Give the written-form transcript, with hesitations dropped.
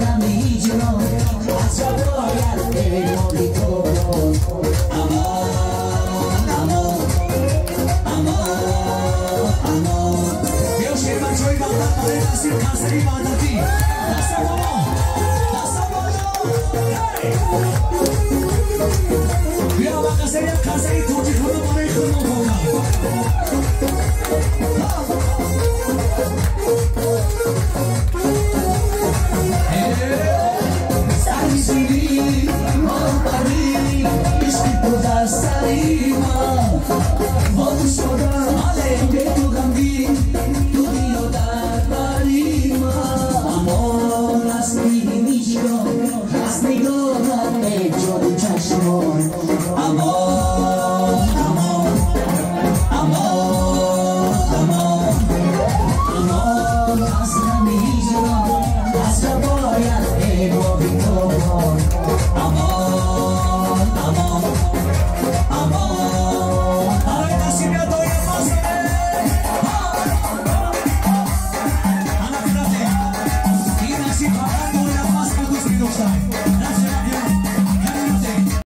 nami hijron از جا باید پیمانی تو کن امان امان امان امان بیا شیر بچه های بغداد برای نصیر کنسری مادتی دست بالا بیا با قصه یک قصه توجی کنم برای خودم کنم سرمیزیدی آبری عشقی تو در سری من وادو شدم علیه تو غمگین تو دیو در بری من امان از میگم از نگاهت به جلو چشمان امان امان امان امان امان از نمیجرم از جا باید ای بابی تو